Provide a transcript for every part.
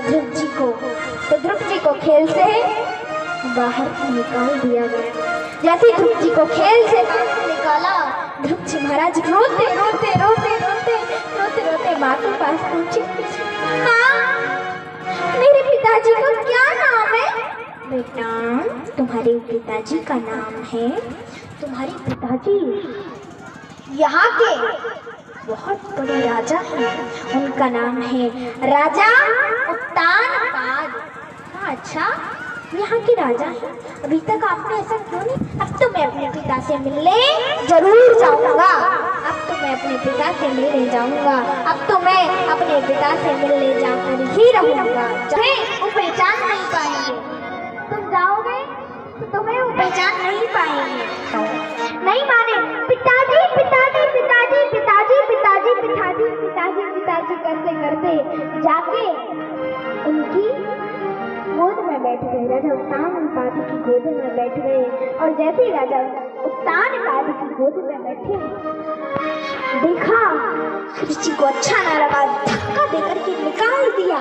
ध्रुव जी को। तो ध्रुव जी को खेल से बाहर निकाल दिया गया। जैसे ध्रुव जी को खेल से बाहर निकाला, ध्रुव जी महाराज रोते रोते रोते रोते रोते रोते माँ के पास पहुंचे। माँ, मेरे पिताजी का क्या नाम है? बेटा, तुम्हारे पिताजी का नाम है, तुम्हारे पिताजी यहाँ के बहुत बड़े राजा हैं, उनका नाम है राजा उत्तानपाद। अच्छा, यहाँ के राजा हैं। अभी तक आपने ऐसा क्यों नहीं? अब तो मैं अपने पिता से मिलने जरूर जाऊंगा। अब तो मैं अपने पिता से मिलने जाऊंगा। अब तो मैं अपने पिता से मिलने जाकर ही रहूंगा। वो पहचान नहीं पाएंगे। तुम जाओगे तो तुम्हें वो पहचान नहीं पाएंगे। नहीं माने, पिताजी पिताजी पिताजी पिताजी पिताजी पिताजी पिताजी पिताजी करते करते जाके उनकी गोद में बैठ गए। राजा उत्तानपाद की गोद में बैठ गए। और जैसे ही राजा उत्तानपाद की गोद में बैठे, देखा सृष्टि को अच्छा ना लगा, धक्का देकर के निकाल दिया।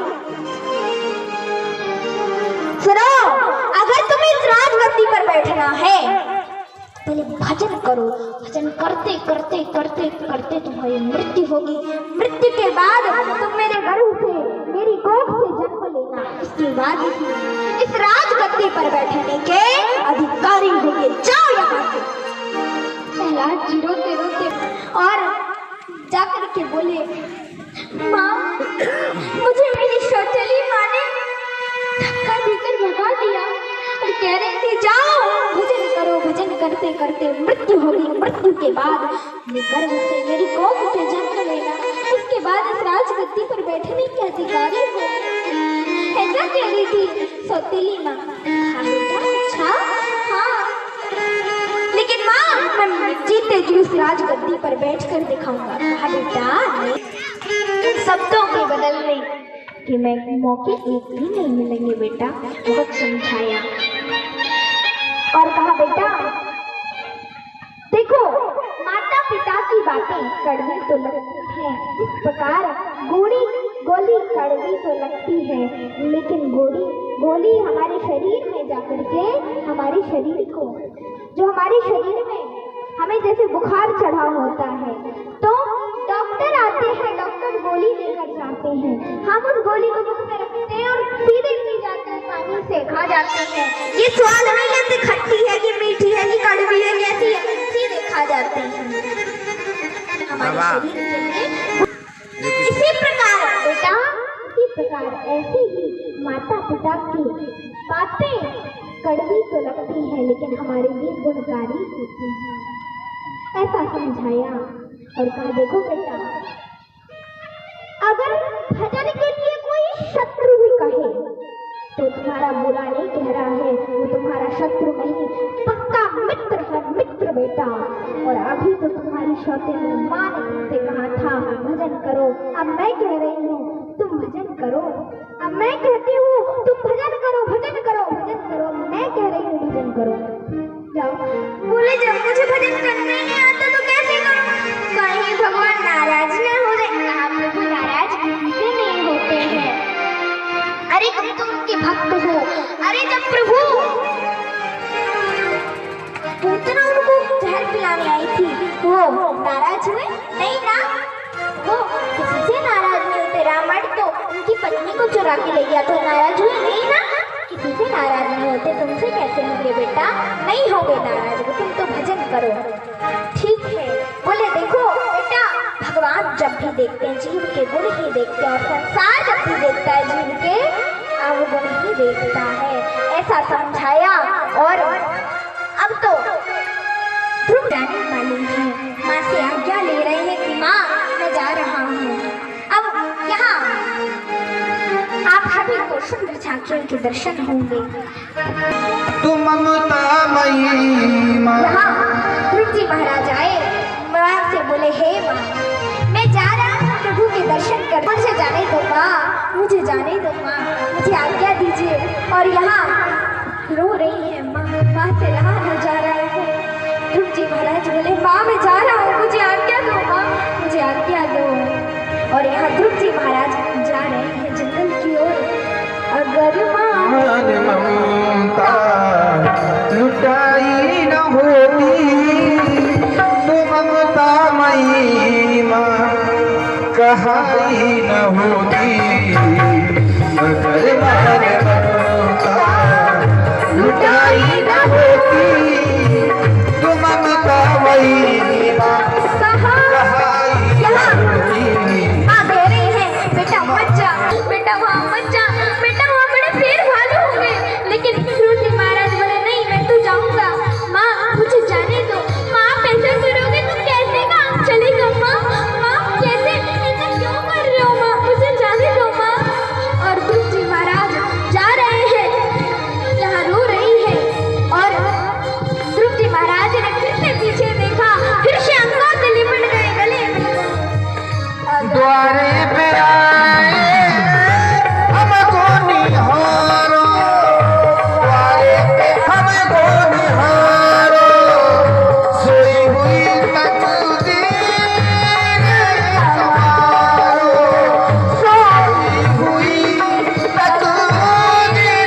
सुनो, अगर तुम्हें इस राजगद्दी पर बैठना है, पहले भजन करो। भजन करते करते करते करते तुम्हारी मृत्यु होगी। मृत्यु के बाद तुम मेरे गर्भ से, मेरी कोख से जन्म लेना। इसके बाद इस राजगद्दी पर बैठने के अधिकारी होंगे। जाओ यहाँ से। प्रहलाद जी रोते रोते और जाकर के बोले, माँ, मुझे मेरी शौचली माँ ने धक्का देकर भगा दिया और कह रही थी जाओ भजन करो। भजन करते करते मृत्यु होगी। मृत्यु के बाद गर्भ से, मेरी कोख से जन्म लेना। उसके बाद इस राजगद्दी पर बैठने के अधिकारी हो। ऐसा कह रही थी सौतेली माँ। हाँ बेटा, अच्छा, हाँ, लेकिन माँ, मैं जीते जी उस राजगद्दी पर बैठकर दिखाऊंगा। हाँ बेटा, शब्दों के बदलने कि मैं मौके एक भी नहीं मिलेंगे बेटा। बहुत समझाया और कहा बेटा देखो, माता पिता की बातें कड़वी तो लगती हैं, जिस प्रकार गोली कड़वी तो लगती है, लेकिन गोली हमारे शरीर में जाकर के हमारे शरीर को, जो हमारे शरीर में हमें जैसे बुखार चढ़ा होता है तो डॉक्टर आते हैं, डॉक्टर गोली लेकर जाते हैं। हम उस गोली को मुंह में रखते हैं और सीधे पी जाते हैं, पानी से खा जाते हैं। ये स्वाद नहीं लेते खट्टी है कि मीठी है कि कड़वी है, कैसी है, सीधे खा जाते हैं हमारे शरीर के लिए। इसी प्रकार बेटा, इसी प्रकार ऐसे ही माता पिता की बातें कड़वी तो लगती है लेकिन हमारे लिए गुणकारी होती है। ऐसा समझाया और कहा देखो बेटा, अगर भजन के लिए कोई शत्रु भी कहे तो तुम्हारा बुरा नहीं कह रहा है, वो तुम्हारा शत्रु नहीं, पक्का मित्र है, मित्र बेटा। और अभी तो तुम्हारी सौतेली माँ ने तुमसे कहा था भजन करो, अब मैं कह रही हूँ तुम भजन करो। अब मैं कहती हूँ तुम भजन करो, भजन करो, भजन करो। मैं कह रही हूँ भजन करो। जाओ। बोले जब मुझे भजन करना ही नहीं आता तो कैसे करूं? कहीं भगवान नाराज न हो जाए। कहा प्रभु नाराज किसी नहीं होते हैं। अरे तुम तो उनके भक्त हो। अरे जब प्रभु पूतना उनको जहर पिलाने आई थी वो नाराज हुए? नहीं ना, वो किसी से नाराज नहीं होते। रावण तो उनकी पत्नी को चुरा के ले गया तो नाराज हुए? नहीं ना, किसी से नाराज नहीं होते। तुमसे कैसे होंगे बेटा? नहीं होंगे नाराज, तुम तो भजन करो। ठीक है। बोले देखो बेटा, भगवान जब भी देखते हैं जीव के गुण ही देखते हैं और संसार जब भी देखता है जीव के अवगुण ही देखता है। ऐसा समझाया और अब तो ध्रुव जाने वाले हैं, माँ से आज्ञा ले रहे हैं कि माँ मैं जा रहा हूँ। अब यहाँ आप सभी को सुंदर झांकियों के दर्शन होंगे। तुम ममतामयी माँ। यहाँ ध्रुव जी महाराज आए, माँ से बोले हे माँ, मैं जा रहा हूँ प्रभु के दर्शन कर, मुझे जाने दो माँ, मुझे जाने दो माँ, मुझे आज्ञा दीजिए। और यहाँ रो रही है माँ, माँ से रहा न जा रहा है। ध्रुव जी महाराज बोले माँ मैं जा रहा हूँ, मुझे आज्ञा दो माँ, मुझे आज्ञा दो। और यहाँ ध्रुव जी महाराज जा रहे हैं जंगल की ओर। होती अगर मान ममता लुटाई न होती तो ममता वही हाँ दे रही है बेटा मत जा, बेटा वहाँ मत जा, बेटा वहाँ बड़े फेर भालू होंगे। लेकिन ध्रुव जी महाराज बोले नहीं मैं तो जाऊंगा। माँ मुझे जाने दो, माँ आप ऐसा करोगे तो कैसे काम चलेगा माँ? माँ कैसे ऐसा क्यों कर रहे हो माँ? मुझे जाने दो माँ। और ध्रुव जी महाराज जा रहे हैं, यहाँ रो रही है। और ध्रुव जी महाराज ने फिर से पीछे देखा, फिर से अंगों से लिपट गए गले में। द्वारे पे आए हमको निहारो, द्वारे पे हमको निहारो, सोई हुई तकदीर संवारो, सोई हुई तकदीर।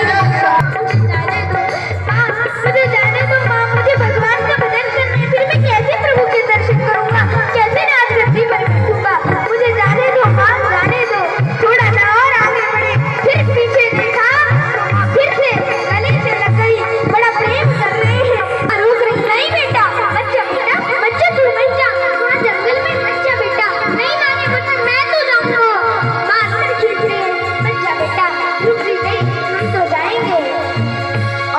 जाने दो माँ, मुझे जाने दो माँ, मुझे भगवान का भजन करना है। फिर मैं कैसे प्रभु के दर्शन करूंगा, कैसे राज गद्दी पर बैठूंगा? मुझे जाने दो माँ, जाने दो। थोड़ा सा और आगे बढ़े, फिर पीछे देखा, फिर से गले से लग गई, बड़ा प्रेम कर रहे हैं। रोक रही नहीं बेटा, बच्चा बेटा, बच्चा तू मत जा, वहाँ जंगल में बच्चा बेटा नहीं माने बच्चा, मैं तो जाऊंगा। माँ अंदर खींच रही है, बच्चा बेटा रुक जी नहीं, हम तो जाएंगे।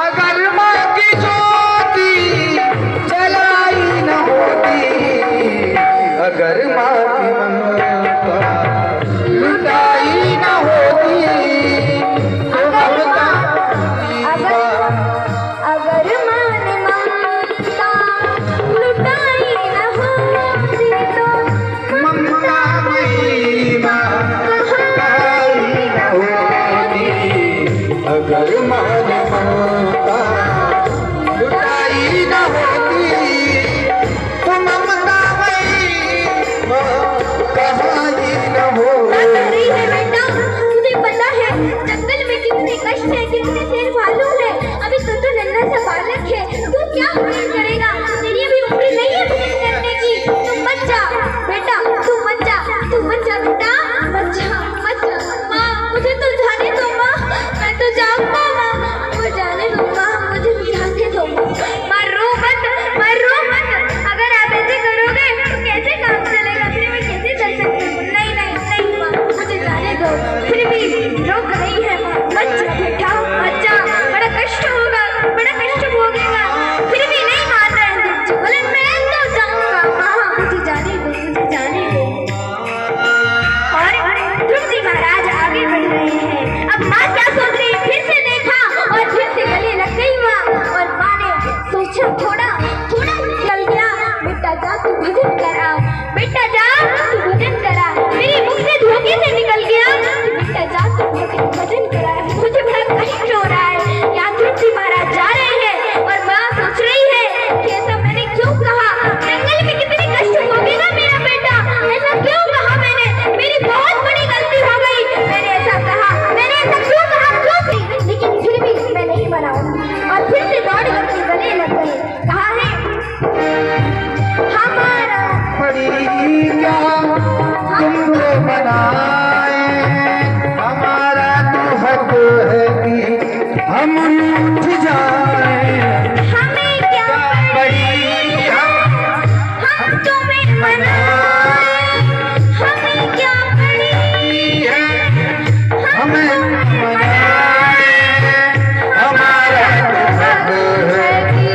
अगर माँ की ज्योति जलाई न होती, अगर माँ की ममता लुटाई न होती तो ममता अगर माँ ने ममता लुटाई न होती तो ममता महिमा लुटाई न होती, अगर माँ ने ममता लुटाई न होती तो ममता महिमा कहाई न क्या कर होती। रही है बेटा? मुझे पता है जंगल में कितने कष्ट है, कितने शेर भालू है। अभी तो नन्हा सा बालक है, तू क्या भजन करेगा? तेरी अभी उम्र नहीं है भजन करने की। तू मत जा बेटा, तू मत जा, तू मत जा बेटा, मत जा, मत जा। माँ मुझे तो जाने दो माँ, मैं तो जाऊंगा माँ, मुझे जाने दो माँ, मुझे जाने दो माँ। रो मत, रो मत। अगर आप ऐसे करोगे तो कैसे काम चलेगा? फिर मैं कैसे चल सकती हूँ? नहीं नहीं नहीं माँ, मुझे जाने दो। फिर भी रोक रही है माँ, मत जा बेटा, मत जा, बड़ा कष्ट होगा, बड़ा कष्ट भोगेगा। फिर भी नहीं मान रहे हैं जी, बोले मैं तो जाऊंगा माँ, मुझे जाने दो, मुझे जाने दो। और ध्रुव जी महाराज आगे बढ़ रहे हैं। अब माँ क्या सोच रही है? फिर से देखा और फिर से गले लग गई माँ। और माँ ने सोचा थोड़ा थोड़ा निकल गया, बेटा जा तू भजन करा, बेटा जा तू भजन करा। मेरे मुख से धोखे से निकल गया कि बेटा जा तू भजन करा। मुझे बड़ा कष्ट हो रहा है। यहाँ ध्रुव जी महाराज जा रहे हैं और माँ सोच रही है कि ऐसा मैंने क्यों कहा? जंगल में कितने कष्ट भोगेगा मेरा बेटा, ऐसा क्यों कहा मैंने? मेरी बहुत बड़ी गलती हो गई, मैंने ऐसा कहा, मैंने ऐसा क्यों कहा, क्यों की? लेकिन फिर भी मैं नहीं बनाऊंगी। और फिर से दौड़ करके गले लग गई। कहा है हमारा पड़ी क्या तुमको बनाए, हमारा तो हक है कि हम उठ जाए। हमें क्या पड़ी क्या हम तुम्हें मनाए, हमें क्या पड़ी है हमें मनाए, हमारा तो हक है कि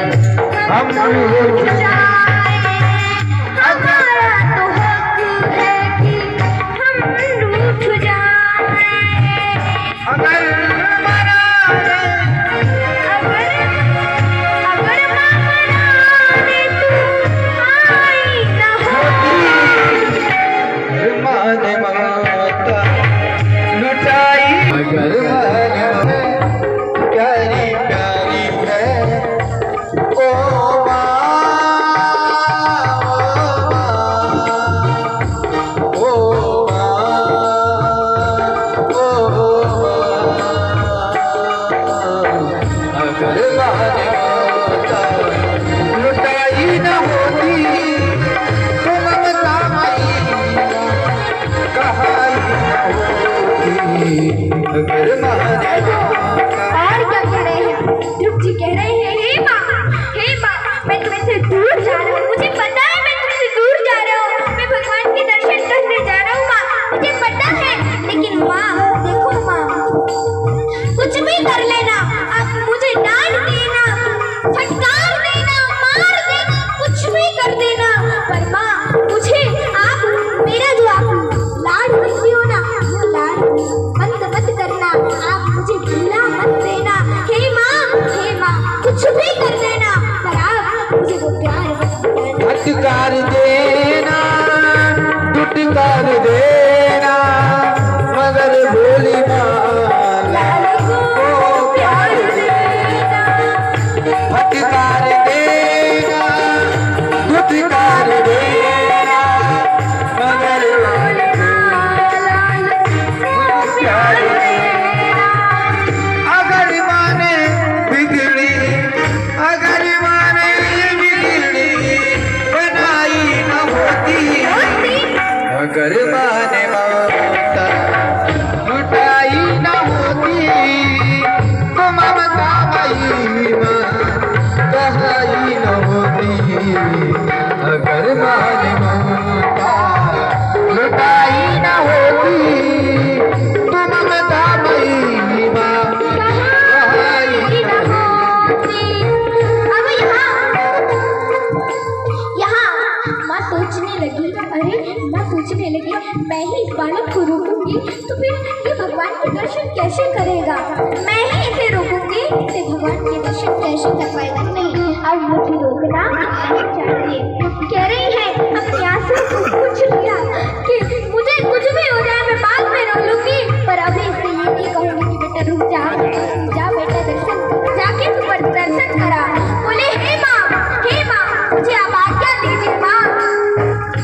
हम उठ जाए। हमारा तो हक है कि हम रूठ जाए। अगर मनाए अगर माने और क्या कह रहे हैं? ध्रुव जी कह रहे हैं, हे माँ, मैं तुमसे दूर जा रहा हूँ, मुझे पता है मैं तुमसे दूर जा रहा हूँ, मैं भगवान के दर्शन करने जा रहा हूँ माँ, मुझे पता है। लेकिन माँ देखो माँ, कुछ भी कर लेना, आप मुझे डांट देना, फटकार देना, मार देना, कुछ भी कर देना, पर माँ मुझे आप मेरा जो आप लाड देती हो ना, वो लाड बंद मत करना, आप मुझे भूला मत देना। हे माँ कुछ भी कर देना, पर आप मुझे वो प्यार मत देना। फटकार देना, टुटकार देना, मगर भोली माँ को प्यार देना। फटकार देना, टुटकार देना, मगर भोली माँ को प्यार देना। अगर माने बिगड़ी, अगर माने बिगड़ी बनाई न होती, अगर माने ममता लुटाई न होती, तो ममता महिमा कहाई न होती। अगर माने ममता लुटाई न होती, तो ममता महिमा कहाई न होती। अब यहाँ माँ सोचने लगी, अरे माँ सोचने लगी, मैं ही इस बालक को रोकूंगी तो फिर ये भगवान के दर्शन कैसे करेगा, मैं ही इसे रोकूंगी तो भगवान के दर्शन कैसे कर पाएगा। नहीं, अब मुझे रोकना नहीं चाहिए। कह रही है अपने आंसू को पूछ लिया कि मुझे कुछ भी हो जाए मैं बाद में रो लूंगी, पर अभी से ये नहीं कहूंगी कि बेटा रुक जा बेटा, दर्शन जाके तू दर्शन करा। बोले हे माँ मुझे आप आज्ञा दीजिए माँ,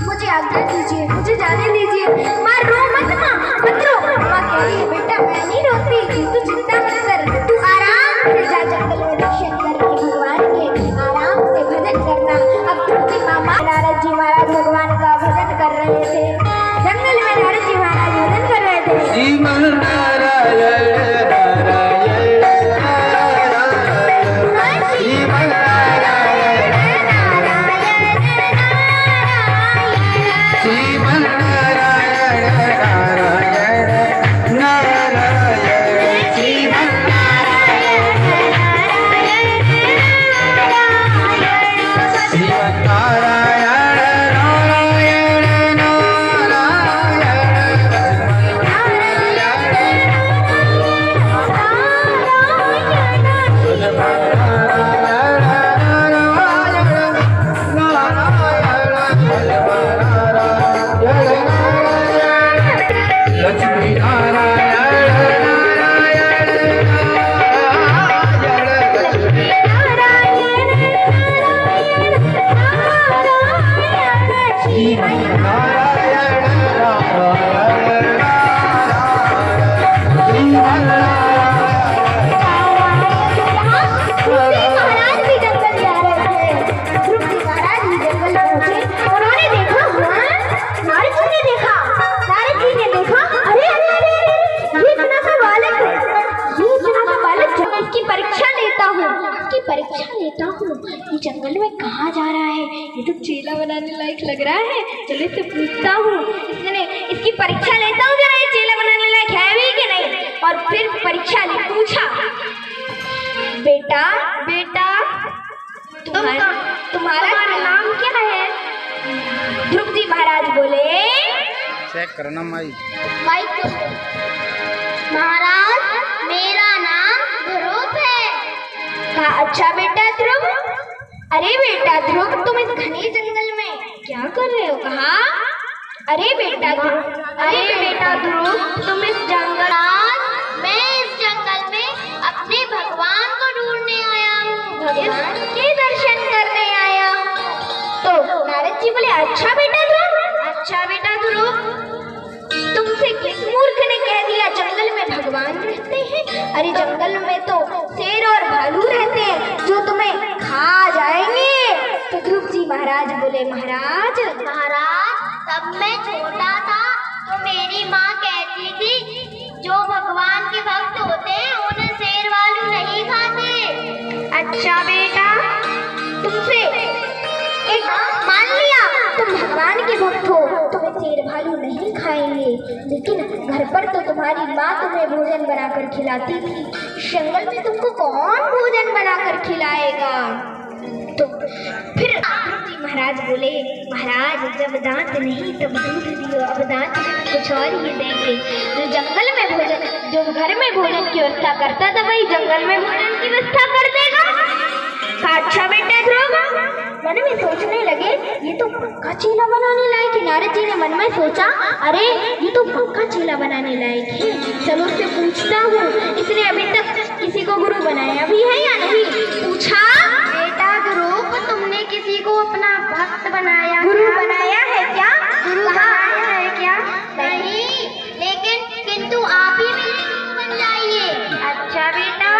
मुझे आज्ञा दीजिए, मुझे जाने दीजिए। माँ रो मत, माँ मत रो। माँ कह रही है बेटा मैं नहीं रोती, तू चिंता मत कर, तू आराम से जा जंगल में दर्शन करके भगवान के आराम से भजन करना। अब तुलसी मामा नारद जी महाराज भगवान का भजन कर रहे थे, जंगल में नारद जी महाराज भजन कर रहे थे। श्रीमन नारायण नारायण नारायण, श्रीमन नारायण श्रीमन नारायण नारायण नारायण, श्रीमन नारायण श्रीमन नारायण नारायण लक्ष्मी नारायण नारायण नारायण, लक्ष्मी श्रीमन नारायण नारायण नारायण, श्रीमन महाराज भी जंगल जा रहे थे। ध्रुव जी महाराज भी जंगल पहुंचे, उन्होंने देखा, नारद जी ने देखा, अरे ये इतना सा बालक इसकी परीक्षा लेता हूँ, ये जंगल में कहाँ जा रहा है, ये तो चेला बनाने लायक लग रहा है, चलो इससे पूछता हूँ, इसकी परीक्षा लेता हूँ जरा, ये चेला बनाने लायक है भी कि नहीं। और फिर परीक्षा ले पूछा, बेटा तुम्हारा नाम क्या है? ध्रुव जी महाराज बोले, चेक करना माई महाराज मेरा नाम ध्रुव है। कहा अच्छा बेटा ध्रुव, अरे बेटा ध्रुव तुम इस घने जंगल में क्या कर रहे हो? कहा अरे बेटा ध्रुव तुम इस जंगल, मैं इस जंगल में अपने भगवान को ढूंढने आया हूँ, भगवान के दर्शन करने आया हूँ। तो नारद जी बोले अच्छा बेटा ध्रुव तुमसे किस मूर्ख ने कह दिया जंगल में भगवान रहते हैं? अरे जंगल में तो शेर और भालू रहते हैं जो तुम्हें खा जाएंगे। तो ध्रुव जी महाराज बोले महाराज तब मैं छोटा था तो मेरी माँ कहती थी जो भगवान भगवान के भक्त होते हैं, उन्हें शेर भालू नहीं खाते। अच्छा बेटा, तुमसे एक मान लिया तुम भगवान के भक्त हो, तुम्हें शेर भालू नहीं खाएंगे, लेकिन घर पर तो तुम्हारी माँ तुम्हें भोजन बनाकर खिलाती थी, जंगल में तुमको कौन भोजन बनाकर खिलाएगा? तो फिर जी महाराज बोले, महाराज जब दांत नहीं तब दूध दियो, अब दांत कुछ और ही देंगे। जो जंगल में भोजन, जो घर में भोजन की व्यवस्था करता था वही जंगल में भोजन की व्यवस्था कर देगा। अच्छा बेटा ध्रुव मन में सोचने लगे, ये तो पक्का चेला बनाने लायक है। नारद जी ने मन में सोचा, अरे ये तो पक्का चेला बनाने लायक है, चलो उससे पूछता हूँ, इसने अभी तक किसी को गुरु बनाया भी है या नहीं? पूछा, बेटा ध्रुव तुमने किसी को अपना भक्त बनाया, गुरु बनाया है क्या? गुरु बनाया है क्या? नहीं, लेकिन किंतु आप ही मेरे गुरु बन जाइए। अच्छा बेटा,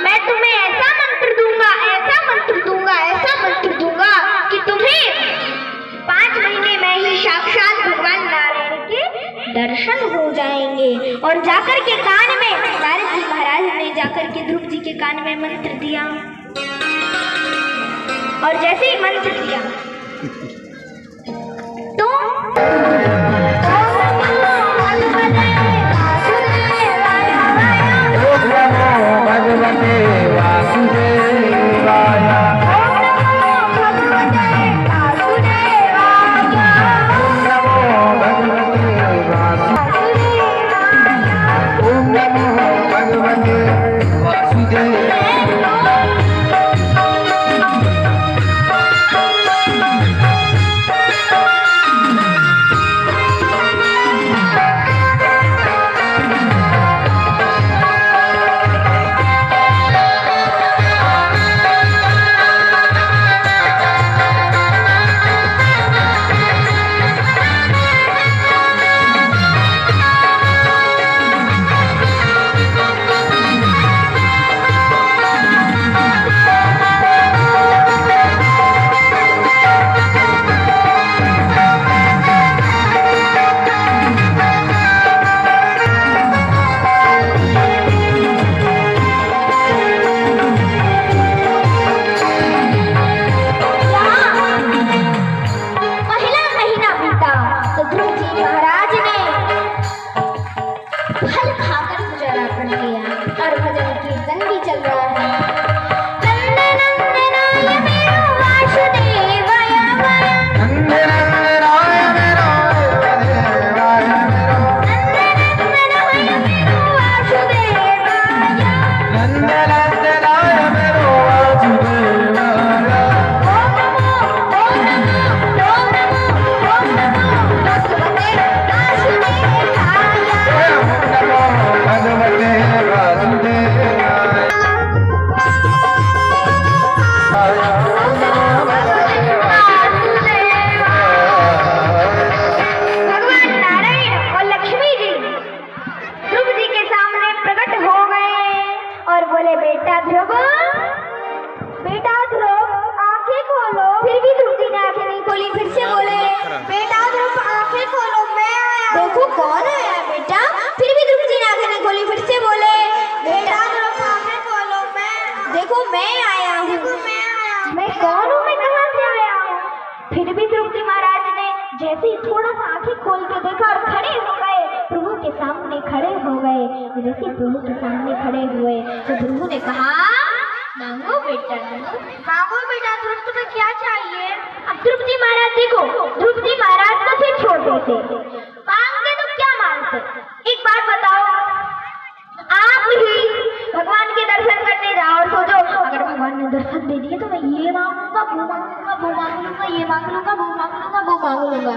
मैं तुम्हें ऐसा मंत्र दूंगा, ऐसा मंत्र दूंगा, ऐसा मंत्र दूंगा कि तुम्हें 5 महीने में ही साक्षात भगवान नारायण के दर्शन हो जाएंगे। और जाकर के कान में, नारद जी महाराज ने जाकर के ध्रुव जी के कान में मंत्र दिया, और जैसे ही मंत्र दिया तो भगवते वासुदेवाय। ओम नमो भगवते वासुदेवाय। देखो कौन आया बेटा? फिर भी ध्रुव जी ने आंखें नहीं खोली, फिर से बोले, बेटा आंखें खोलो, मैं देखो मैं आया हूँ। मैं कौन हूँ? मैं कहाँ से आया हूँ? फिर भी ध्रुव जी महाराज ने जैसे ही थोड़ा सा आंखें खोल के देखा और खड़े हो गए, प्रभु के सामने खड़े हो गए। जैसे प्रभु के सामने खड़े हुए तो प्रभु ने कहा, मांगो बेटा, मांगो बेटा, ध्रुव तुम्हें क्या चाहिए? अब ध्रुव जी महाराज देखो, ध्रुव जी महाराज तो थे छोटे से, मांगते तो क्या मांगते? एक बात बताओ, आप ही भगवान के दर्शन करने जाओ और सोचो अगर भगवान ने दर्शन दे दिए तो मैं ये मांगूंगा, वो मांगूंगा, वो मांग लूंगा, ये मांग लूंगा, वो मांग लूंगा, वो मांग लूंगा,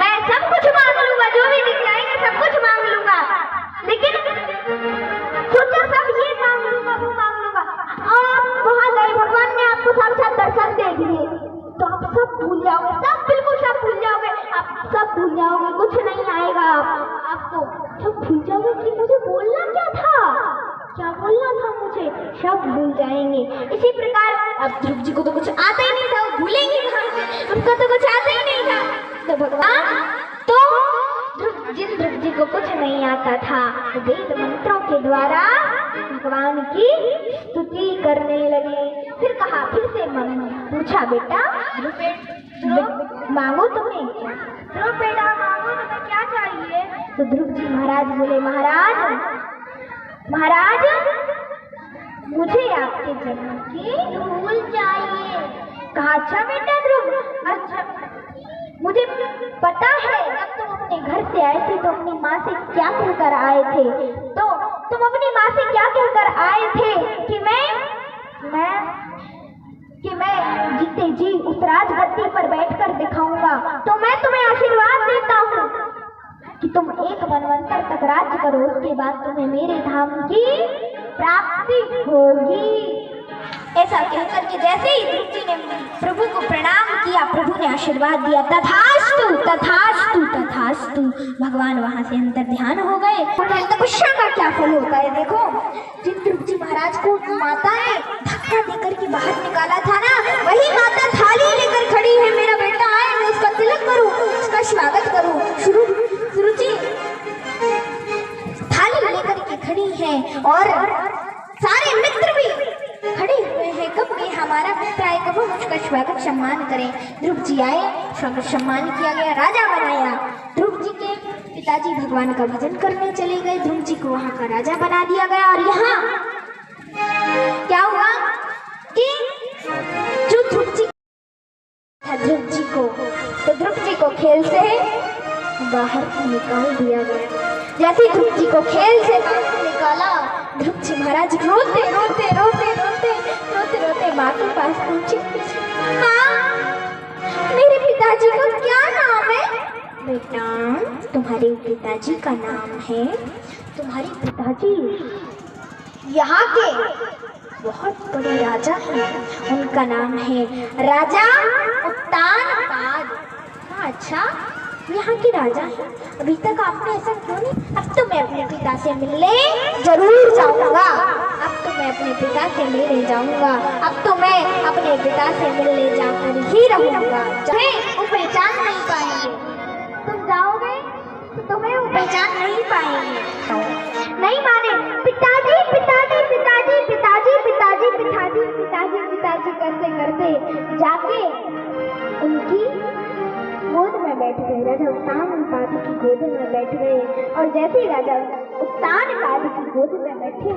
मैं सब कुछ मांग लूंगा, जो भी दिख जाएंगे सब कुछ मांग लूंगा। लेकिन सोचा सब ये मांग लूंगा, वो मांग लूंगा, आप वहां गए, भगवान ने आपको साक्षात दर्शन दे दिए तो आप सब भूल जाओगे, सब बिल्कुल सब भूल जाओगे, आप सब भूल जाओगे, कुछ नहीं आएगा आपको, सब भूल जाओगे कि मुझे बोलना क्या था, क्या बोलना था मुझे, सब भूल जाएंगे। इसी प्रकार अब ध्रुव जी को तो कुछ आता ही नहीं था, वो भूलेंगे कहाँ से, उनको तो कुछ आता ही नहीं था। तो भगवान तो ध्रुव जिन ध्रुव जी को कुछ नहीं आता था वेद मंत्रों के द्वारा भगवान की स्तुति करने लगे। फिर कहा, फिर से पूछा, बेटा मांगो तुम्हें क्या? ध्रुव बेटा मांगो, तुम्हें क्या चाहिए? तो ध्रुव जी महाराज बोले, महाराज मुझे आपके जन्म की धूल चाहिए। कहा, अच्छा बेटा ध्रुव, अच्छा मुझे पता है जब तुम अपने घर से आए थे तो अपनी माँ से क्या कहकर आए थे। तो तुम अपनी माँ से क्या कहकर आए थे कि मैं जीते जी उस राजगद्दी पर बैठकर दिखाऊंगा। तो मैं तुम्हें आशीर्वाद देता हूँ कि तुम एक मनवंतर तक राज्य करो, उसके बाद तुम्हें मेरे धाम की प्राप्ति होगी। ऐसा कहकर के जैसे ही ध्रुव जी ने प्रभु को प्रणाम किया, प्रभु ने आशीर्वाद दिया, तथास्तु तथास्तु तथास्तु। भगवान वहां से अंतर ध्यान हो गए। तपस्या का क्या फल होता है देखो। जिन ध्रुव जी महाराज को माता ने धक्का देकर के बाहर निकाला था ना, वही माता थाली लेकर खड़ी है। मेरा बेटा आए, मैं उसका तिलक करूं, उसका स्वागत करूं। शुरू जी थाली लेकर के खड़ी है और सारे मित्र भी खड़े हुए हैं। कब भी हमारा मित्र आए, कब हम उसका स्वागत सम्मान करें। ध्रुव जी आए, स्वागत सम्मान किया गया, राजा बनाया। ध्रुव जी के पिताजी भगवान का भजन करने चले गए, ध्रुव जी को वहां का राजा बना दिया गया। और यहाँ क्या हुआ कि जो ध्रुव जी को खेल से बाहर निकाल दिया गया। जैसे ध्रुव जी को खेल से बाहर निकाला, ध्रुव जी महाराज रोते माँ के पास पहुंचे। माँ, मेरे पिताजी का क्या नाम है? बेटा, तुम्हारे पिताजी का नाम है, तुम्हारे पिताजी यहाँ के बहुत बड़े राजा हैं, उनका नाम है राजा उत्तानपाद। अच्छा, यहाँ के राजा हैं, अभी तक आपने ऐसा क्यों नहीं? अब तो मैं अपने पिता से मिलने जरूर जाऊंगा। अब तो मैं अपने पिता से मिलने जाऊंगा। अब तो मैं अपने पिता से मिलने जाकर ही रहूंगा। वो पहचान नहीं पाएंगे। तुम जाओगे तो तुम्हें वो पहचान नहीं पाएंगे। नहीं माने, पिताजी पिताजी पिताजी पिताजी पिताजी पिताजी पिताजी पिताजी करते करते जाके उनकी गोद में बैठ गए। राजा उत्तानपाद की गोद में बैठ गए। और जैसे ही राजा उत्तानपाद की गोद में बैठे,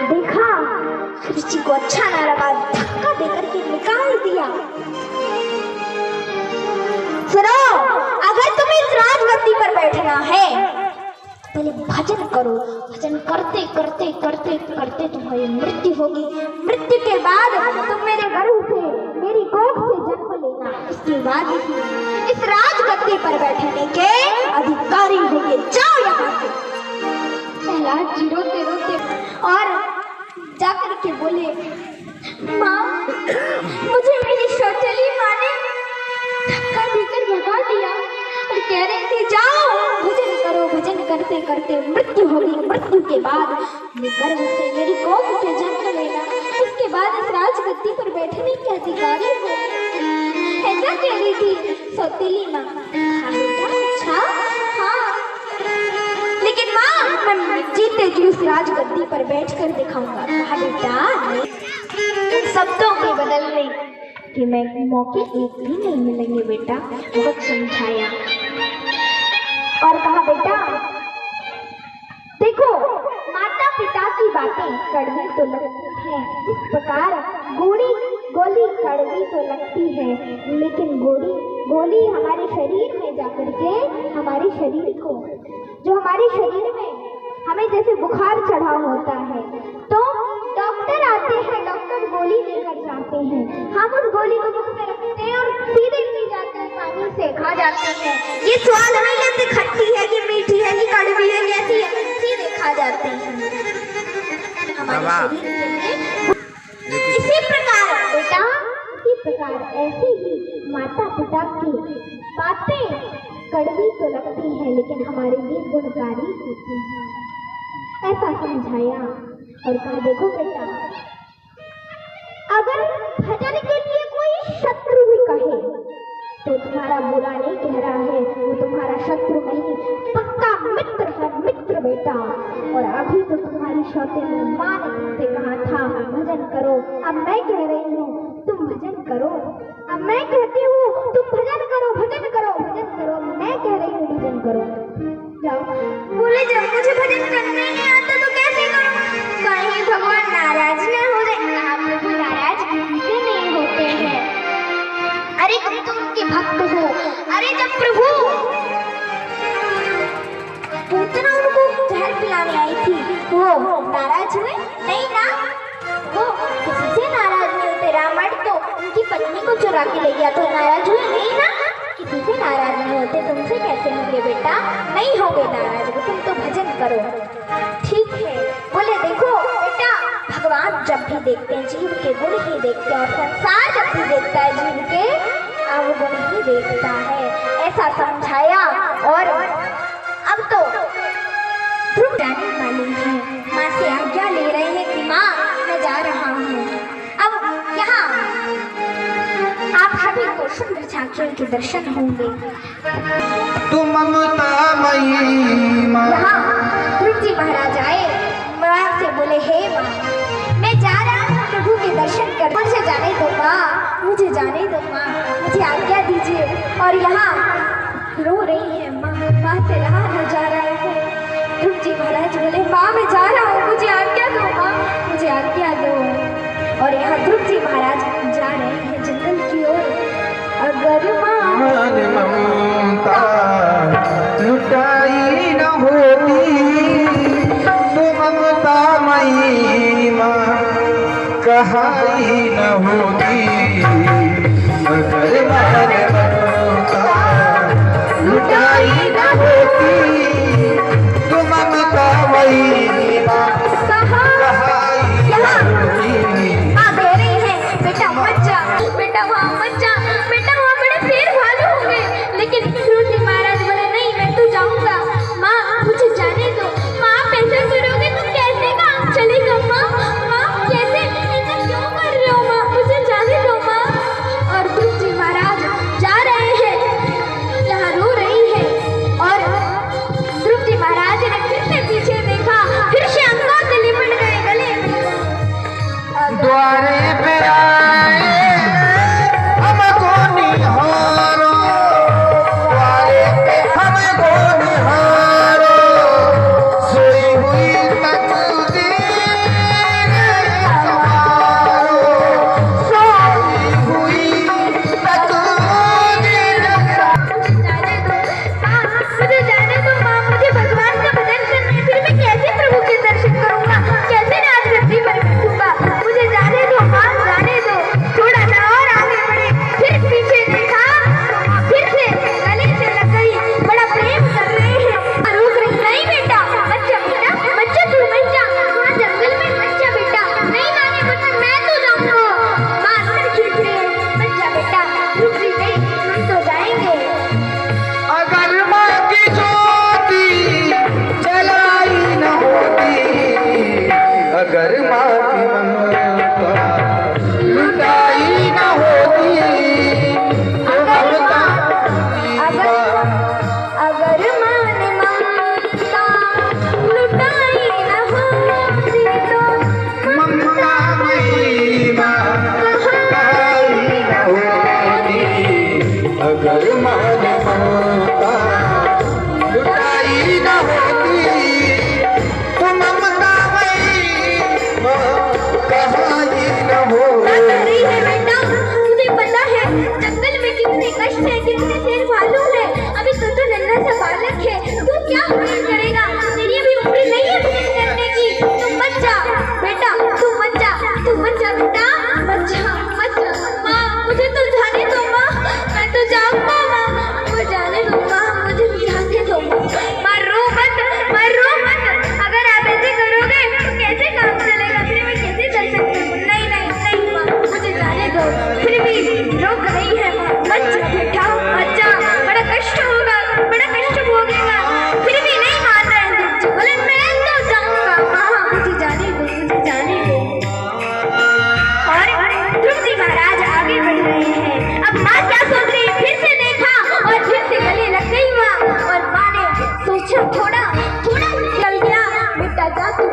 देखा ध्रुव जी को अच्छा ना लगा, धक्का देकर के निकाल दिया। सुनो, अगर तुम्हें इस राजगद्दी पर बैठना है, पहले भजन करो। भजन करते करते करते करते तुम्हारी मृत्यु होगी। मृत्यु के बाद तुम मेरे गर्भ से, मेरी कोख से जन्म लेना। इसके बाद इस राजगद्दी पर बैठने के अधिकारी होंगे। जाओ यहाँ से। प्रहलाद जी रोते रोते और जाकर के बोले, माँ, मुझे मेरी शौचली माँ ने धक्का देकर भगा दिया और कह रहे थे जाओ भजन करो। भजन करते करते मृत्यु होगी। मृत्यु के बाद गर्भ से, मेरी कोख से जन्म लेना। उसके बाद इस राजगद्दी पर बैठने के अधिकारी हो। ऐसा कह रही थी सौतेली माँ। अच्छा, हाँ, लेकिन माँ, मैं जीते जी उस राजगद्दी पर बैठकर दिखाऊंगा। कहा, बेटा शब्दों के बदलने कि मैं मौके एक भी नहीं मिलेंगे बेटा। बहुत समझाया और कहा, बेटा देखो, माता पिता की बातें कड़वी तो लगती हैं, जिस प्रकार गोली कड़वी तो लगती है, लेकिन गोली हमारे शरीर में जाकर के हमारे शरीर को, जो हमारे शरीर में हमें जैसे बुखार चढ़ा होता है तो डॉक्टर आते हैं, डॉक्टर गोली लेकर जाते हैं। हम उस गोली को मुंह में रखते हैं और सीधे पी जाते हैं, पानी से खा जाते हैं। ये स्वाद नहीं लेते खट्टी है कि मीठी है कि कड़वी है, कैसी है, सीधे खा जाते हैं हमारे शरीर के। इसी प्रकार बेटा, इसी प्रकार ऐसे ही माता पिता की बातें कड़वी तो लगती है लेकिन हमारे लिए गुणकारी होती है। ऐसा समझाया और कहा, देखो बेटा, अगर भजन के लिए कोई शत्रु भी कहे तो तुम्हारा बुरा नहीं कह रहा है, वो तुम्हारा शत्रु नहीं, पक्का मित्र है, मित्र बेटा। और अभी तो तुम्हारी सौतेली माँ ने तुमसे कहा था भजन करो, अब मैं कह रही हूँ तुम भजन करो। अब मैं कहती हूँ तुम भजन करो, भजन करो, भजन करो। मैं कह रही हूँ भजन करो। जाओ। बोले जब मुझे भजन करने नहीं आता तो कैसे करूँ? कहीं भगवान नाराज न हो जाए। कहा प्रभु नाराज किसी नहीं होते हैं। अरे तुम तो उनके भक्त हो। अरे जब प्रभु पूतना उनको जहर पिलाने आई थी वो नाराज हुए? नहीं ना, वो किसी से नाराज नहीं होते। रावण तो उनकी पत्नी को चुरा के ले गया तो नाराज हुए? नहीं ना, किसी से नाराज नहीं होते। तुमसे कैसे होंगे बेटा? नहीं होंगे नाराज, तुम तो भजन करो। ठीक है। बोले देखो बेटा, भगवान जब भी देखते हैं जीव के गुण ही देखते हैं, और संसार जब भी देखता है जीव के अवगुण ही देखता है, ऐसा समझाया। और अब तो ध्रुव जाने वाले हैं, माँ से आज्ञा ले रहे हैं कि माँ मैं जा रहा हूँ। अब यहाँ आप सभी को सुंदर झांकियों के दर्शन होंगे। तू ममतामयी माँ। यहाँ ध्रुव जी महाराज आए, माँ से बोले हे माँ मैं जा रहा हूँ प्रभु के दर्शन कर, मुझे जाने दो माँ, मुझे जाने दो माँ, मुझे आज्ञा दीजिए। और यहाँ रो रही है माँ, माँ से रहा न जा रहा है। ध्रुव जी महाराज बोले माँ मैं जा रहा हूँ, मुझे आज्ञा दो माँ, मुझे आज्ञा दो। और यहाँ ध्रुव जी महाराज जा रहे हैं जंगल की ओर। अगर मन ममता लुटाई न होती तो ममतामयी माँ कहाई न होती। अगर मन ममता लुटाई न होती तो ममतामयी माँ कहाई न होती। आ दे रही है बेटा मत जा, बेटा वहाँ मत जा, बेटा वहाँ बड़े फेर भालू होंगे। लेकिन ध्रुव जी महाराज बोले नहीं मैं तो जाऊंगा। माँ मुझे जाने दो। माँ आप ऐसा करोगे तो कैसे काम चलेगा? माँ माँ कैसे ऐसा क्यों कर रहे हो? माँ मुझे जाने दो माँ। और ध्रुव जी महाराज जा रहे हैं, यहाँ रो रही है। और ध्रुव जी महाराज ने फिर से पीछे देखा, फिर से अंदर से लिपट गए गले में। द्वारे पे आए हमको निहारो, द्वारे पे हमको निहारो, सोई हुई तकदीर संवारो, सोई हुई तकदीर। जाने दो माँ, मुझे जाने दो माँ, मुझे भगवान का भजन करना है। फिर मैं कैसे प्रभु के दर्शन करूँगा, कैसे राज गद्दी पर बैठूंगा? मुझे जाने दो माँ, जाने दो। थोड़ा सा और आगे बढ़े, फिर पीछे देखा, फिर से गले से लग गई, बड़ा प्रेम कर रहे हैं। रोक रही नहीं बेटा, बच्चा बेटा, बच्चा तू मत जा, वहाँ जंगल में बच्चा बेटा नहीं माने बच्चा, मैं तो जाऊँगा। माँ अंदर खींच रही है, मत जा बेटा, रुक जी नहीं, हम तो जाएंगे। अगर माँ की ज्योति जलाई न होती, अगर माँ की ममता लुटाई न होती तो ममता अगर माँ ने ममता लुटाई न होती तो ममतामयी माँ कहाई न होती। अगर माँ ने ममता लुटाई न होती तो ममतामयी माँ कहाई न होती। क्या कर रही है बेटा? मुझे पता है जंगल में कितने कष्ट है, कितने शेर भालू है। अभी तो नन्हा सा बालक है, तू क्या भजन करेगा? तेरी अभी उम्र नहीं है भजन करने की। तू मत जा बेटा, तू मत जा, तू मत जा बेटा, मत जा, मत जा। माँ मुझे तो जाने दो माँ, मैं तो जाऊंगा माँ, मुझे जाने दो माँ, मुझे जाने दो। माँ रो मत, माँ रो मत। अगर आप ऐसे करोगे तो कैसे काम चलेगा? फिर मैं कैसे दर्शन करूँ? नहीं नहीं नहीं माँ, मुझे जाने दो। फिर भी रोक रही है माँ, मत जा बेटा, मत जा।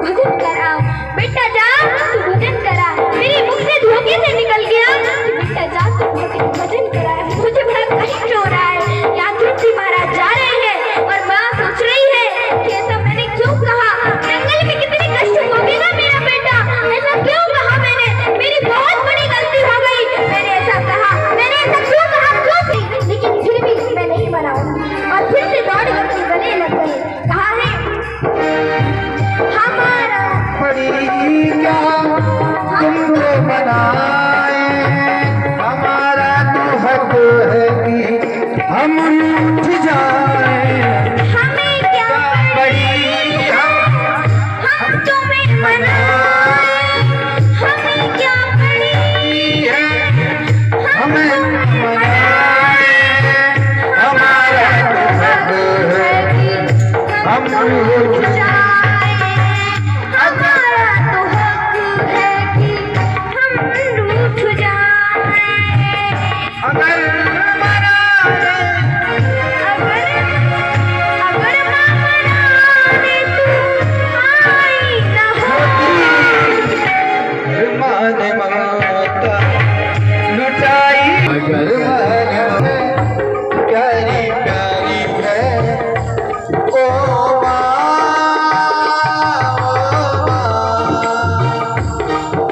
भजन करा। बेटा जा तू भजन करा। मेरे मुख से धोखे से निकल गया कि बेटा जा तू भजन करा। मुझे बड़ा कष्ट हो रहा है। यहाँ ध्रुव जी महाराज जा रहे हैं और माँ सोच रही है कि ऐसा मैंने क्यों कहा। जंगल में कितने कष्ट भोगेगा मेरा बेटा। ऐसा क्यों कहा मैंने। मेरी बहुत बड़ी गलती हो गई। मैंने ऐसा कहा, मैंने ऐसा क्यों कहा, क्यों थी। लेकिन फिर भी मैं नहीं बनाऊंगी। और फिर से दौड़ करके गले लग गई। कहा है हमारा पड़ी क्या तुमको बनाए, हमारा तो हक है कि हम उठ जाए। हमें क्या पड़ी क्या हम तुम्हें मनाए। हमें क्या पड़ी है हमें मनाए, हमारा तो हक है कि हम उठ जाए। हमारा तो हक है कि हम रूठ जाए। अगर मनाए अगर अगर माँ मनाने तू आई न होती। माने माता लुटाई, अगर माने प्यारी प्यारी है ओ माँ,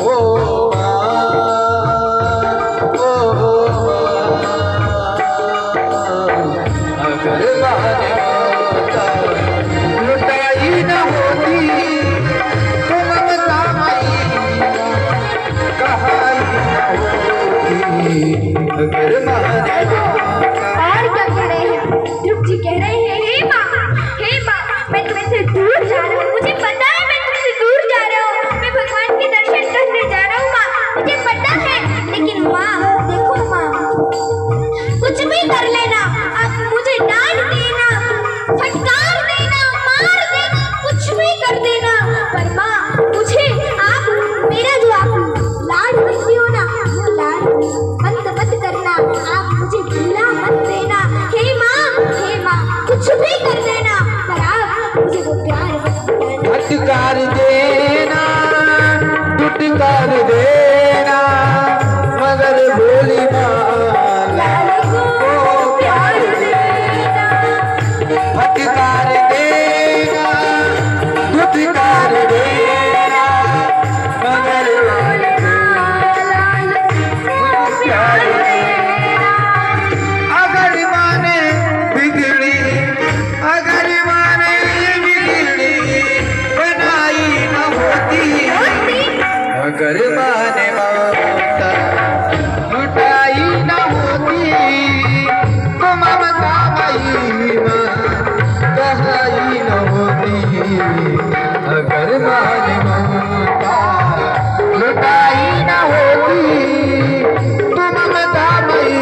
ओ माँ, ओ माँ, अगर माने माता लुटाई न होती तो ममता मई कहाई न होती। अगर माने और क्या कह रहे हैं। ध्रुव जी कह रहे हैं हे माँ मैं तुमसे दूर जा रहा हूँ। मुझे पता है मैं तुमसे दूर जा रहा हूँ। मैं भगवान के दर्शन करने जा रहा हूँ माँ, मुझे पता है। लेकिन माँ देखो माँ, कुछ भी कर लेना, आप मुझे डांट देना, फटकार देना, मार देना, कुछ भी कर देना, पर माँ मुझे आप मेरा जो आप लाड करती हो ना, वो लाड बंद मत करना। आप मुझे भूला मत देना। हे माँ कुछ भी कर देना, पर आप मुझे वो प्यार मत देना। फटकार देना टुटकार देना, मगर भोली माँ लाल को प्यार देना। फटकार देना टुटकार देना, मगर लाल को प्यार देना। अगर माने बिगड़ी, अगर माने बिगड़ी बनाई न होती, अगर माने ममता लुटाई न होती तो ममता मई कहाई न होती। अगर माने ममता लुटाई न होती तो ममता मई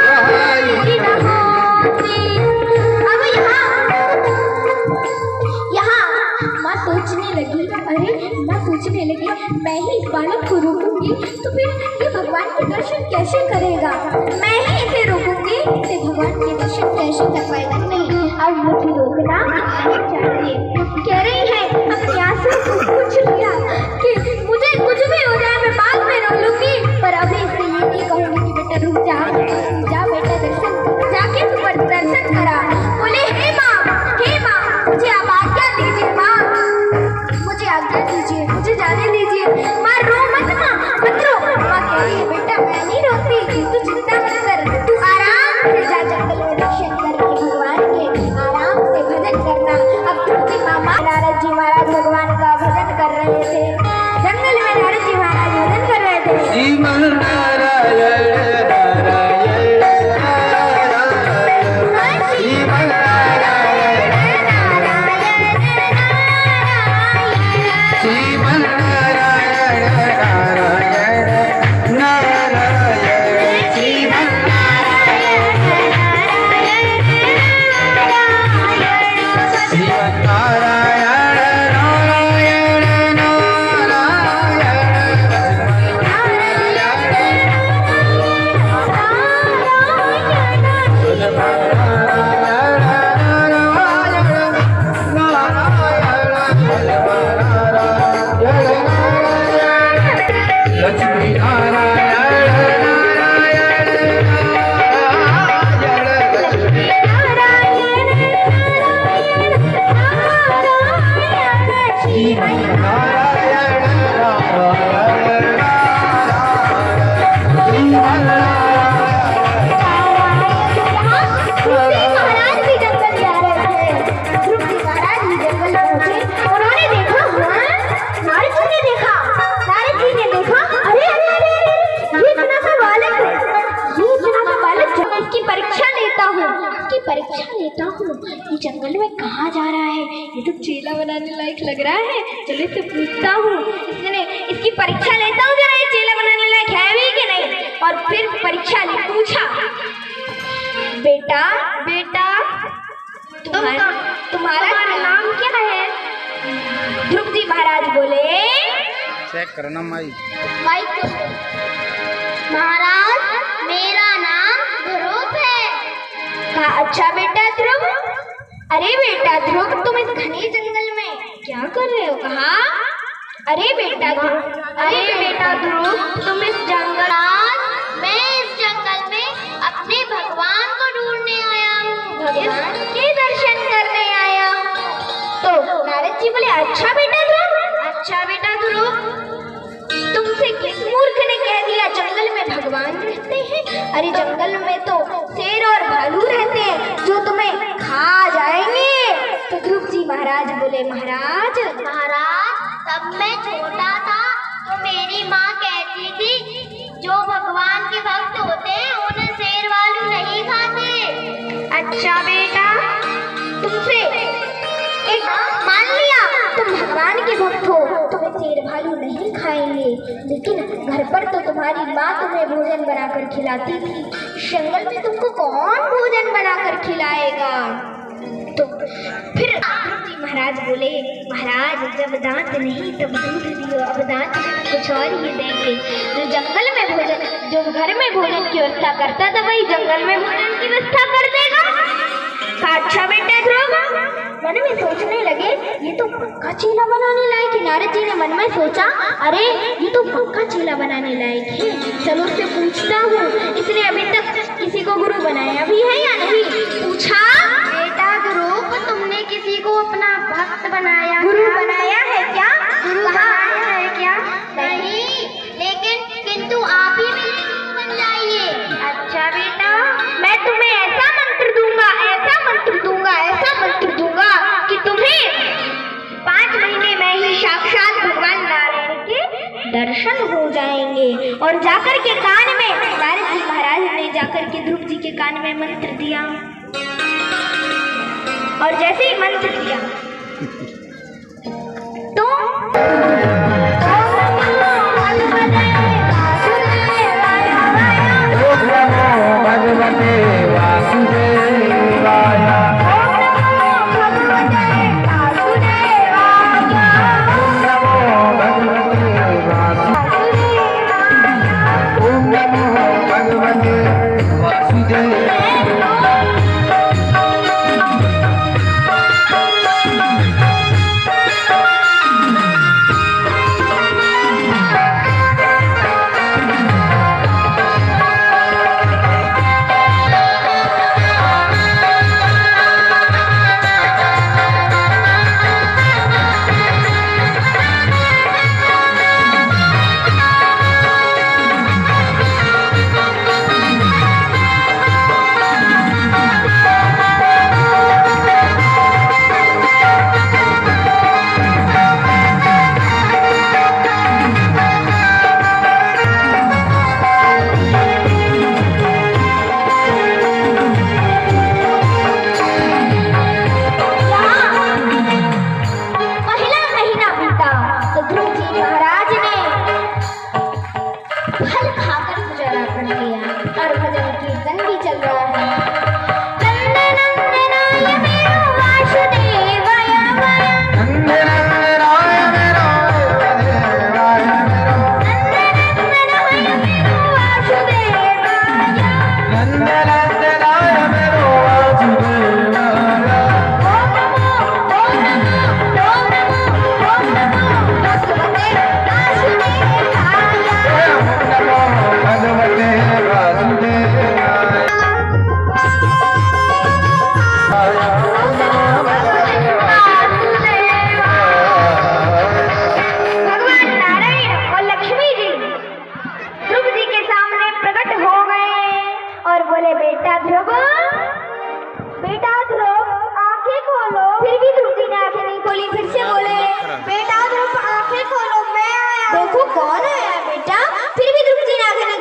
कहाई न होती। अब यहाँ माँ सोचने लगी, अरे माँ सोचने लगी मैं ही इस बालक को रोकूंगी तो फिर ये भगवान के दर्शन कैसे करेगा। मैं ही इसे रोकूंगी तो भगवान के दर्शन कैसे कर पाएगा। नहीं, अब मुझे रोकना नहीं चाहिए। कह रही है अपने आंसू को पूछ लिया कि मुझे कुछ भी हो जाए मैं बाद में रो लूंगी, पर अभी से ये नहीं कहूंगी कि बेटा रुक जा बेटा दर्शन जाके तू दर्शन करा। बोले हे माँ मुझे आप आज्ञा दीजिए माँ, मुझे आज्ञा दीजिए, मुझे जाने दीजिए। माँ रो मत मत रो। माँ कह रही है बेटा मैं नहीं रोती, तू चिंता मत कर, तू आराम से जा जंगल में दर्शन करके भगवान के आराम से भजन करना। अब ध्रुव जी मामा नारद जी महाराज भगवान का भजन कर रहे थे। जंगल में नारद जी महाराज भजन कर रहे थे। श्रीमन नारायण नारायण नारायण, श्रीमन नारायण श्रीमन नारायण नारायण नारायण, श्रीमन श्रीमन नारायण नारायण नारायण, श्रीमन्नारायण नारायण नारायण महाराज भी जंगल जा रहे थे। ध्रुव जी महाराज भी जंगल पहुंचे। उन्होंने देखा, नारद जी ने देखा, अरे अरे अरे अरे, ये इतना सा बालक, इसकी परीक्षा लेता हूँ, ये जंगल में कहाँ जा रहा है? ये तो चेला बनाने लायक लग रहा है। चलो इससे पूछता हूँ, इसकी परीक्षा लेता हूँ जरा, ये चेला बनाने लायक है भी कि नहीं। और फिर परीक्षा ले पूछा, बेटा तुम्हारा नाम क्या है? ध्रुव जी महाराज बोले, चेक करना माई महाराज मेरा नाम ध्रुव है। कहा अच्छा बेटा ध्रुव, अरे बेटा ध्रुव तुम इस घने जंगल में क्या कर रहे हो? कहा अरे बेटा ध्रुव तुम इस जंगल, मैं इस जंगल में अपने भगवान को ढूंढने आया हूँ, भगवान के दर्शन करने आया हूँ। तो नारद जी बोले अच्छा बेटा ध्रुव तुमसे किस मूर्ख ने कह दिया जंगल में भगवान रहते हैं? अरे जंगल में तो शेर और भालू रहते हैं जो तुम्हें खा जाएंगे। तो ध्रुव जी महाराज बोले, महाराज तब मैं छोटा था तो मेरी माँ कहती थी जो भगवान के भक्त होते हैं उन्हें शेर भालू नहीं खाते। अच्छा बेटा तुमसे एक मान लिया तुम भगवान के भक्त हो, तुम्हें शेर भालू नहीं खाएंगे, लेकिन घर पर तो तुम्हारी माँ तुम्हें भोजन बनाकर खिलाती थी, जंगल में तुमको कौन भोजन बनाकर खिलाएगा? तो फिर जी महाराज बोले, महाराज जब दांत नहीं तब दूध दियो, अब दांत कुछ और ही देंगे। जो जंगल में भोजन, जो घर में भोजन की व्यवस्था करता था वही जंगल में भोजन की व्यवस्था कर देगा। अच्छा बेटा ध्रुव मन में सोचने लगे ये तो पक्का चेला बनाने लायक है। नारद जी ने मन में सोचा, अरे ये तो पक्का चेला बनाने लायक है, चलो उससे पूछता हूँ इसने अभी तक किसी को गुरु बनाया भी है या नहीं। पूछा बेटा ध्रुव तुमने किसी को अपना भक्त बनाया, गुरु बनाया है क्या? गुरु बनाया है क्या? नहीं, लेकिन किंतु आप ही मेरे गुरु बन जाइए। अच्छा बेटा मैं तुम्हें ऐसा मंत्र दूंगा कि तुम्हें 5 महीने में ही साक्षात भगवान नारायण के दर्शन हो जाएंगे। और जाकर के कान में नारद जी महाराज ने जाकर के ध्रुव जी के कान में मंत्र दिया, और जैसे ही मंत्र दिया तो भगवते वासुदेवाय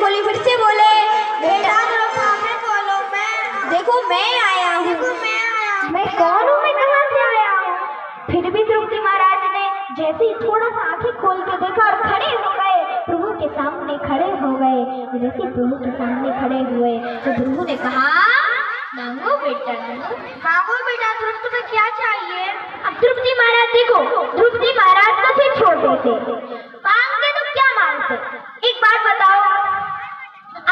खोली, फिर से बोले बेटा बोलो देखो मैं आया हूँ। मैं कौन हूँ, मैं कहाँ से आया हूँ? फिर भी द्रुपदी महाराज ने जैसे ही थोड़ा सा आंखें खोल के देखा और खड़े हो गए, प्रभु के सामने खड़े हो गए। जैसे ही प्रभु के सामने खड़े हुए तो प्रभु ने कहा मांगो बेटा, मांगो बेटा, तुम्हें क्या चाहिए? अब द्रुपदी महाराज देखो, द्रुपदी महाराज तो थे छोटे से, मांगते तो क्या मांगते? एक बात बताओ,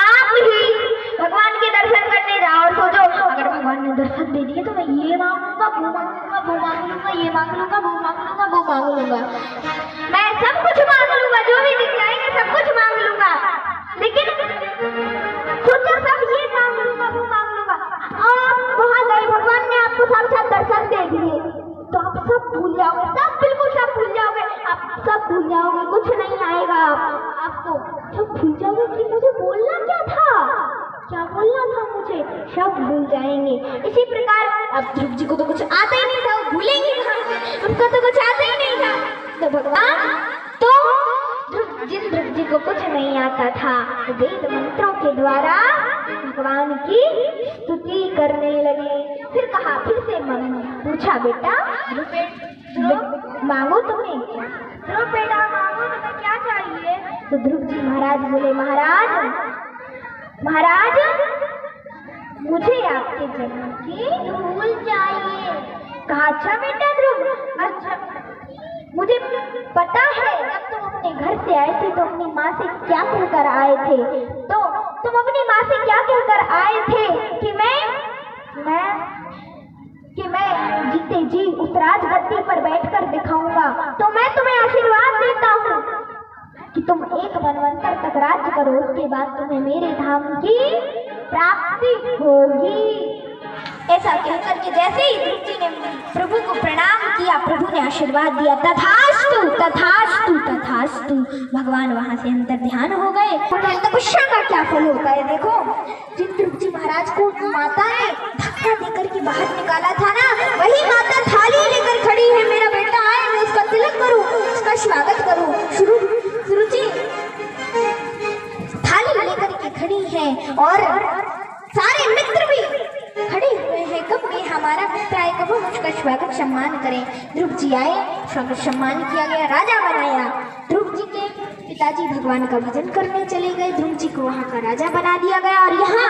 आप ही भगवान के दर्शन करने जाओ और सोचो अगर भगवान ने दर्शन दे दिए तो मैं ये मांगूंगा, वो मांगूंगा, वो मांग लूंगा, ये मांग लूंगा, वो मांग लूंगा, वो मांग लूंगा, मैं सब कुछ मांग लूंगा, जो भी दिख जाएंगे सब कुछ मांग लूंगा। लेकिन सोचा सब ये मांग लूंगा, वो मांग लूंगा, और वहां गए भगवान ने आपको साक्षात दर्शन दे दिए तो आप सब भूल जाओगे, सब बिल्कुल सब भूल जाओगे, आप सब भूल जाओगे, कुछ नहीं आएगा आपको, सब भूल जाओगे कि मुझे बोलना क्या था, क्या बोलना था मुझे, सब भूल जाएंगे। इसी प्रकार अब ध्रुव जी को तो कुछ आता ही नहीं था, वो भूलेंगे कहाँ से, उनका तो कुछ आता ही नहीं था। तो भगवान तो जिन ध्रुव जी को कुछ नहीं आता था वेद मंत्रों के द्वारा भगवान की स्तुति करने लगे। फिर कहा, फिर से पूछा बेटा मांगो तुम्हें, ध्रुव बेटा मांगो, तुम्हें क्या चाहिए? तो ध्रुव जी महाराज बोले महाराज मुझे आपके जन्म की धूल चाहिए। कहा अच्छा बेटा ध्रुव, अच्छा मुझे पता है जब तुम अपने घर से आए थे तो अपनी माँ से क्या कहकर आए थे, तो तुम अपनी माँ से क्या कहकर आए थे कि मैं जीते जी उस राजगद्दी पर बैठकर दिखाऊंगा। तो मैं तुम्हें आशीर्वाद देता हूँ कि तुम एक मनवंतर तक राज्य करो, उसके बाद तुम्हें मेरे धाम की प्राप्ति होगी। ऐसा कहकर के जैसे ही ध्रुव जी ने प्रभु को प्रणाम किया, प्रभु ने आशीर्वाद दिया, तथास्तु तथास्तु तथास्तु। भगवान वहां से अंतर ध्यान हो गए। तपस्या का क्या फल होता है देखो, जिन ध्रुव जी महाराज को माता ने धक्का देकर के बाहर निकाला था ना, वही माता थाली लेकर खड़ी है, मेरा बेटा आए मैं उसका तिलक करूं, उसका स्वागत करूं। ध्रुव जी थाली लेकर के खड़ी है और सारे मित्र भी खड़े हुए हैं, कब ये हमारा मित्र आए, कब हम उसका स्वागत सम्मान करें। ध्रुव जी आए, स्वागत सम्मान किया गया, राजा बनाया। ध्रुव जी के पिताजी भगवान का भजन करने चले गए, ध्रुव जी को वहाँ का राजा बना दिया गया। और यहाँ